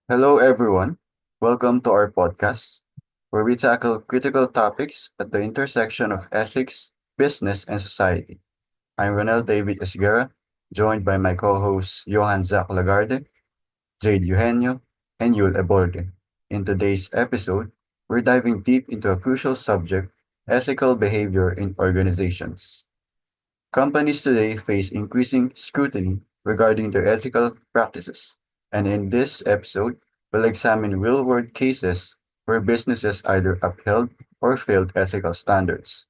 Hello, everyone. Welcome to our podcast, where we tackle critical topics at the intersection of ethics, business, and society. I'm Ronel David Esguerra, joined by my co-hosts Johan Zach Lagarde, Jade Eugenio, and Yul Ebolde. In today's episode, we're diving deep into a crucial subject, ethical behavior in organizations. Companies today face increasing scrutiny regarding their ethical practices, and in this episode, we'll examine real world cases where businesses either upheld or failed ethical standards.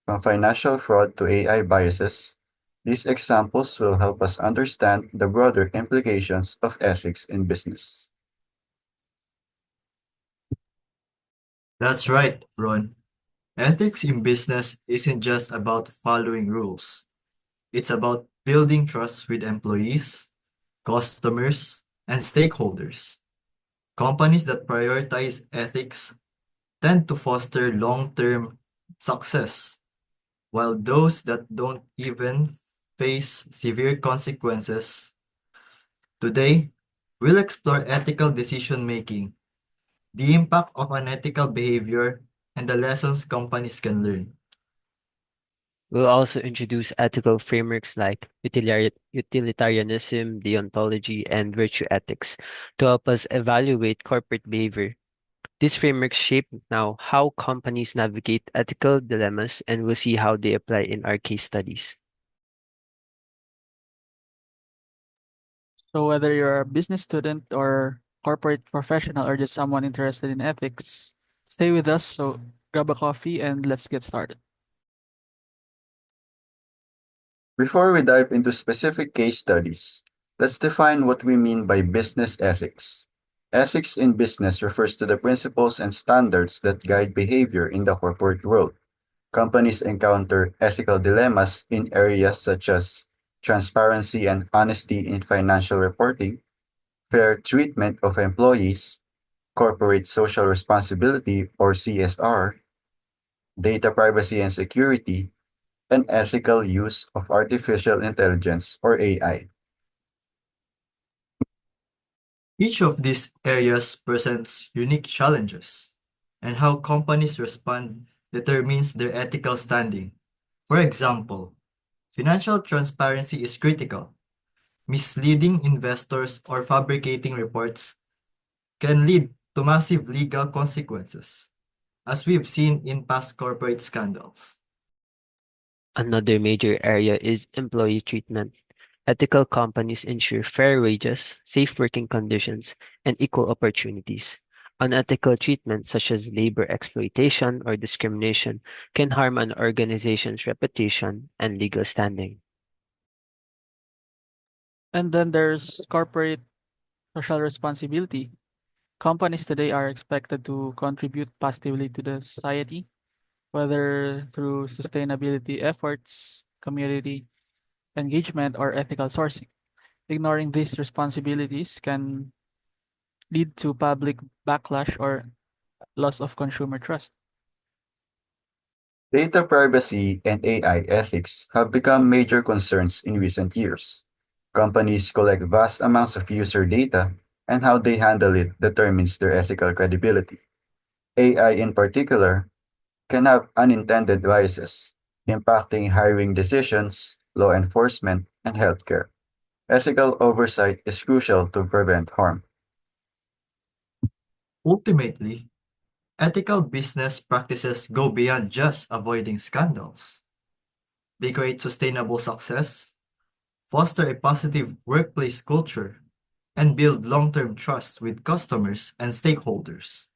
From financial fraud to AI biases, these examples will help us understand the broader implications of ethics in business. That's right, Ron. Ethics in business isn't just about following rules. It's about building trust with employees, customers, and stakeholders. Companies that prioritize ethics tend to foster long-term success, while those that don't even face severe consequences. Today, we'll explore ethical decision-making, the impact of unethical behavior, and the lessons companies can learn. We'll also introduce ethical frameworks like utilitarianism, deontology, and virtue ethics to help us evaluate corporate behavior. These frameworks shape now how companies navigate ethical dilemmas, and we'll see how they apply in our case studies. So whether you're a business student or corporate professional or just someone interested in ethics, stay with us. So grab a coffee and let's get started. Before we dive into specific case studies, let's define what we mean by business ethics. Ethics in business refers to the principles and standards that guide behavior in the corporate world. Companies encounter ethical dilemmas in areas such as transparency and honesty in financial reporting, fair treatment of employees, corporate social responsibility or CSR, data privacy and security, and ethical use of artificial intelligence or AI. Each of these areas presents unique challenges, and how companies respond determines their ethical standing. For example, financial transparency is critical. Misleading investors or fabricating reports can lead to massive legal consequences, as we've seen in past corporate scandals. Another major area is employee treatment. Ethical companies ensure fair wages, safe working conditions, and equal opportunities. Unethical treatment, such as labor exploitation or discrimination, can harm an organization's reputation and legal standing. And then there's corporate social responsibility. Companies today are expected to contribute positively to the society, whether through sustainability efforts, community engagement, or ethical sourcing. Ignoring these responsibilities can lead to public backlash or loss of consumer trust. Data privacy and AI ethics have become major concerns in recent years. Companies collect vast amounts of user data, and how they handle it determines their ethical credibility. AI, in particular, can have unintended biases, impacting hiring decisions, law enforcement, and healthcare. Ethical oversight is crucial to prevent harm. Ultimately, ethical business practices go beyond just avoiding scandals. They create sustainable success, foster a positive workplace culture, and build long-term trust with customers and stakeholders.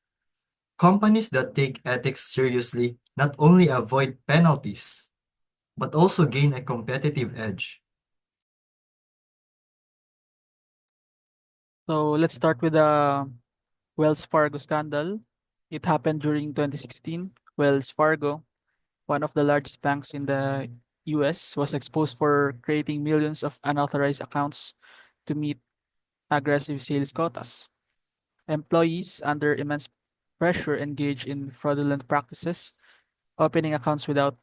Companies that take ethics seriously not only avoid penalties, but also gain a competitive edge. So let's start with the Wells Fargo scandal. It happened during 2016. Wells Fargo, one of the largest banks in the US, was exposed for creating millions of unauthorized accounts to meet aggressive sales quotas. Employees, under immense pressure, engaged in fraudulent practices, opening accounts without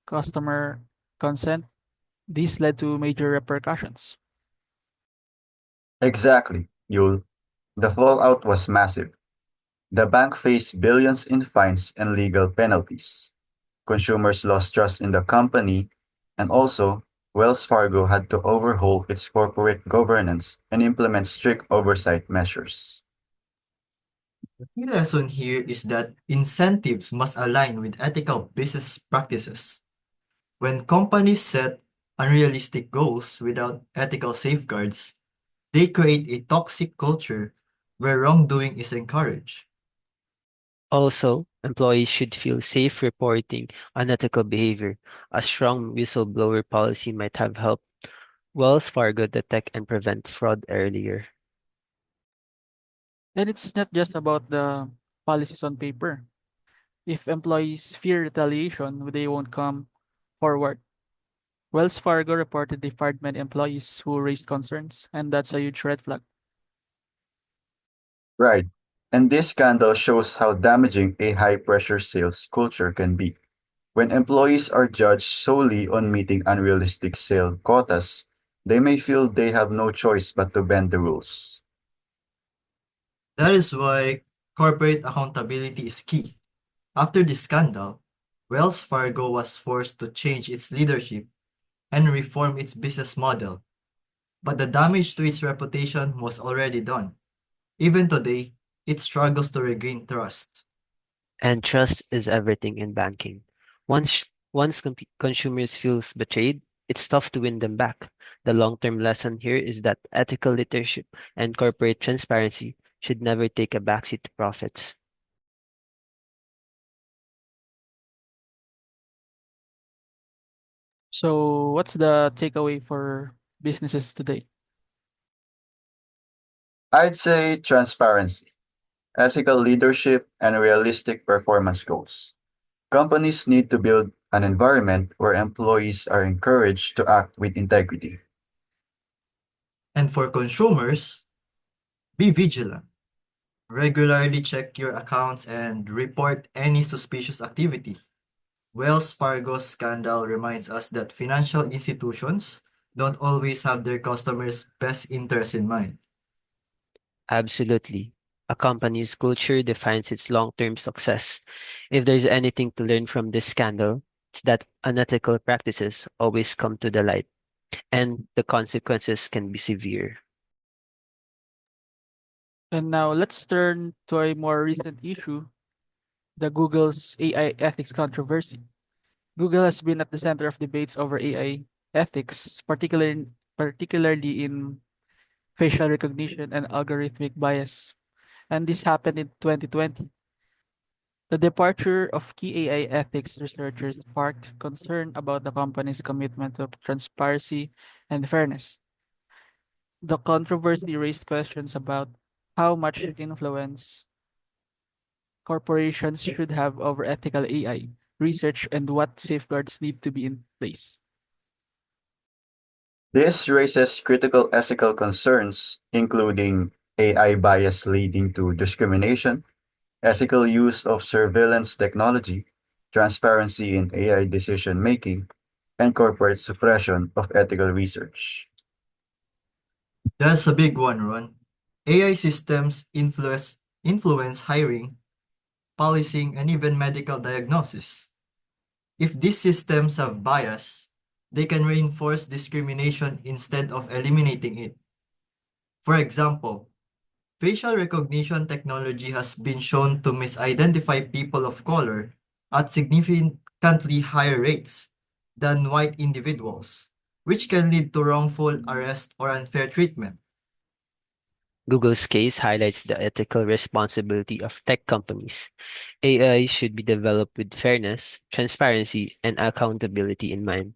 customer consent. This led to major repercussions. Exactly, Yul. The fallout was massive. The bank faced billions in fines and legal penalties. Consumers lost trust in the company, and also, Wells Fargo had to overhaul its corporate governance and implement strict oversight measures. The key lesson here is that incentives must align with ethical business practices. When companies set unrealistic goals without ethical safeguards, they create a toxic culture where wrongdoing is encouraged. Also, employees should feel safe reporting unethical behavior. A strong whistleblower policy might have helped Wells Fargo detect and prevent fraud earlier. And it's not just about the policies on paper. If employees fear retaliation, they won't come forward. Wells Fargo reported they fired many employees who raised concerns, and that's a huge red flag. Right. And this scandal shows how damaging a high pressure sales culture can be. When employees are judged solely on meeting unrealistic sale quotas, they may feel they have no choice but to bend the rules. That is why corporate accountability is key. After the scandal, Wells Fargo was forced to change its leadership and reform its business model, but the damage to its reputation was already done. Even today, it struggles to regain trust. And trust is everything in banking. Once consumers feel betrayed, it's tough to win them back. The long-term lesson here is that ethical leadership and corporate transparency should never take a backseat to profits. So, what's the takeaway for businesses today? I'd say transparency, ethical leadership, and realistic performance goals. Companies need to build an environment where employees are encouraged to act with integrity. And for consumers, be vigilant. Regularly check your accounts and report any suspicious activity. Wells Fargo's scandal reminds us that financial institutions don't always have their customers' best interests in mind. Absolutely. A company's culture defines its long-term success. If there's anything to learn from this scandal, it's that unethical practices always come to the light, and the consequences can be severe. And now let's turn to a more recent issue, the Google's AI ethics controversy. Google has been at the center of debates over AI ethics, particularly in facial recognition and algorithmic bias. And this happened in 2020. The departure of key AI ethics researchers sparked concern about the company's commitment to transparency and fairness. The controversy raised questions about how much influence corporations should have over ethical AI research and what safeguards need to be in place. This raises critical ethical concerns, including AI bias leading to discrimination, ethical use of surveillance technology, transparency in AI decision making, and corporate suppression of ethical research. That's a big one, Ron. AI systems influence hiring, policing, and even medical diagnosis. If these systems have bias, they can reinforce discrimination instead of eliminating it. For example, facial recognition technology has been shown to misidentify people of color at significantly higher rates than white individuals, which can lead to wrongful arrest or unfair treatment. Google's case highlights the ethical responsibility of tech companies. AI should be developed with fairness, transparency, and accountability in mind.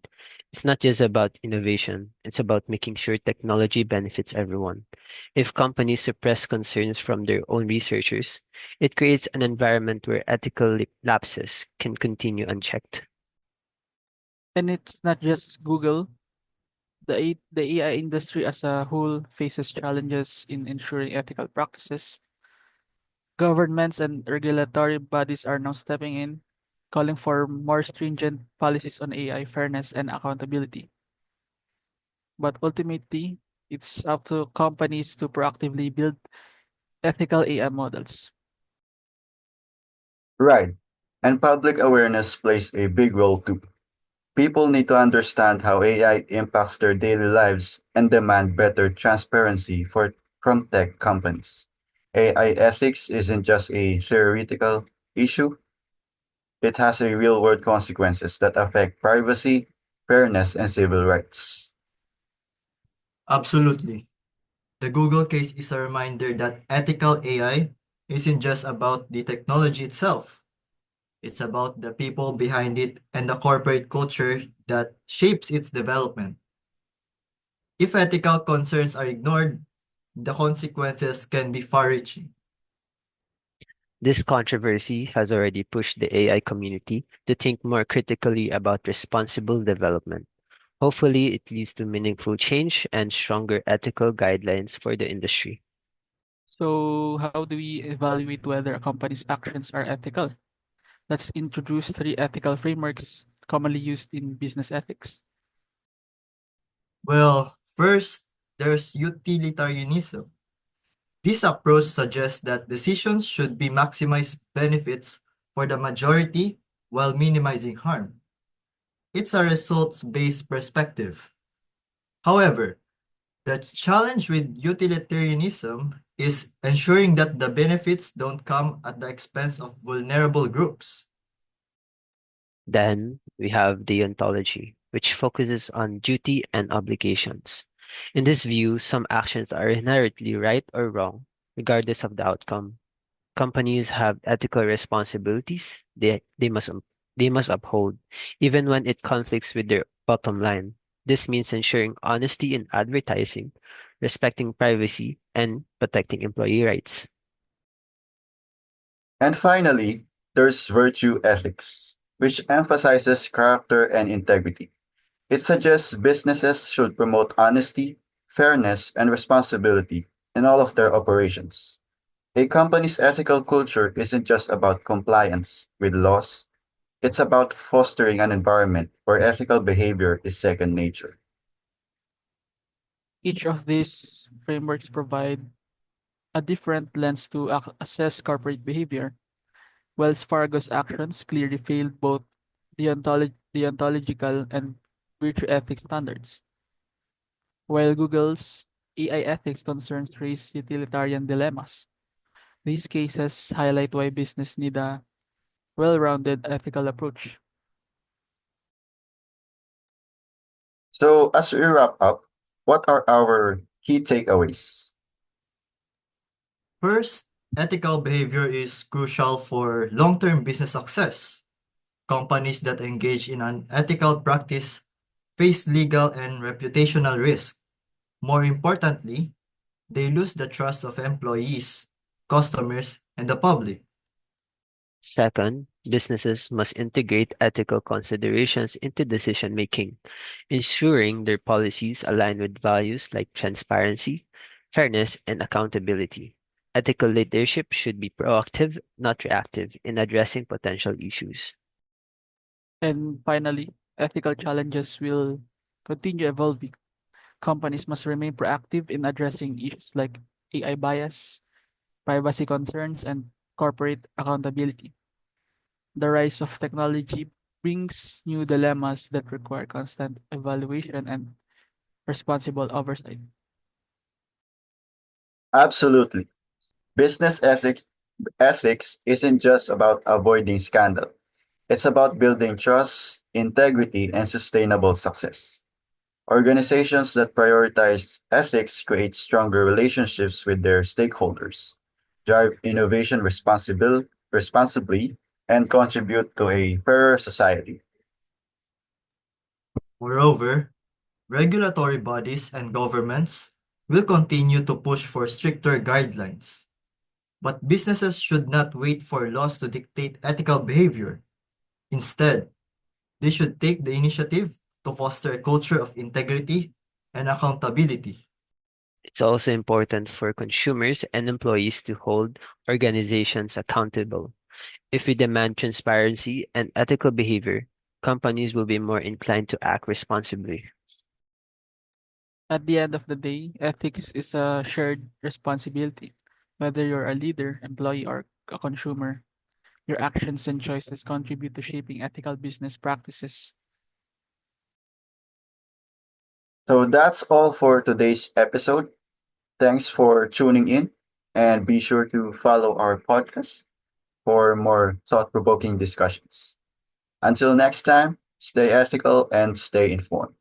It's not just about innovation, it's about making sure technology benefits everyone. If companies suppress concerns from their own researchers, it creates an environment where ethical lapses can continue unchecked. And it's not just Google. The AI industry as a whole faces challenges in ensuring ethical practices. Governments and regulatory bodies are now stepping in, calling for more stringent policies on AI fairness and accountability. But ultimately, it's up to companies to proactively build ethical AI models. Right. And public awareness plays a big role too. People need to understand how AI impacts their daily lives and demand better transparency from tech companies. AI ethics isn't just a theoretical issue, it has a real world consequences that affect privacy, fairness, and civil rights. Absolutely. The Google case is a reminder that ethical AI isn't just about the technology itself. It's about the people behind it and the corporate culture that shapes its development. If ethical concerns are ignored, the consequences can be far reaching. This controversy has already pushed the AI community to think more critically about responsible development. Hopefully, it leads to meaningful change and stronger ethical guidelines for the industry. So, how do we evaluate whether a company's actions are ethical? Let's introduce three ethical frameworks commonly used in business ethics. Well, first, there's utilitarianism. This approach suggests that decisions should be maximize benefits for the majority while minimizing harm. It's a results-based perspective. However, the challenge with utilitarianism is ensuring that the benefits don't come at the expense of vulnerable groups. Then we have deontology, which focuses on duty and obligations. In this view, some actions are inherently right or wrong, regardless of the outcome. Companies have ethical responsibilities they must uphold, even when it conflicts with their bottom line. This means ensuring honesty in advertising, respecting privacy, and protecting employee rights. And finally, there's virtue ethics, which emphasizes character and integrity. It suggests businesses should promote honesty, fairness, and responsibility in all of their operations. A company's ethical culture isn't just about compliance with laws, it's about fostering an environment where ethical behavior is second nature. Each of these frameworks provide a different lens to assess corporate behavior. Wells Fargo's actions clearly failed both deontological and virtue ethics standards, while Google's AI ethics concerns raise utilitarian dilemmas. These cases highlight why business need a well-rounded ethical approach. So, as we wrap up, what are our key takeaways? First, ethical behavior is crucial for long-term business success. Companies that engage in unethical practice face legal and reputational risk. More importantly, they lose the trust of employees, customers, and the public. Second, businesses must integrate ethical considerations into decision making, ensuring their policies align with values like transparency, fairness, and accountability. Ethical leadership should be proactive, not reactive, in addressing potential issues. And finally, ethical challenges will continue evolving. Companies must remain proactive in addressing issues like AI bias, privacy concerns, and corporate accountability. The rise of technology brings new dilemmas that require constant evaluation and responsible oversight. Absolutely. Business ethics isn't just about avoiding scandal. It's about building trust, integrity, and sustainable success. Organizations that prioritize ethics create stronger relationships with their stakeholders, drive innovation responsibly, and contribute to a fairer society. Moreover, regulatory bodies and governments will continue to push for stricter guidelines. But businesses should not wait for laws to dictate ethical behavior. Instead, they should take the initiative to foster a culture of integrity and accountability. It's also important for consumers and employees to hold organizations accountable. If we demand transparency and ethical behavior, companies will be more inclined to act responsibly. At the end of the day, ethics is a shared responsibility. Whether you're a leader, employee, or a consumer, your actions and choices contribute to shaping ethical business practices. So that's all for today's episode. Thanks for tuning in and be sure to follow our podcast for more thought provoking discussions. Until next time, stay ethical and stay informed.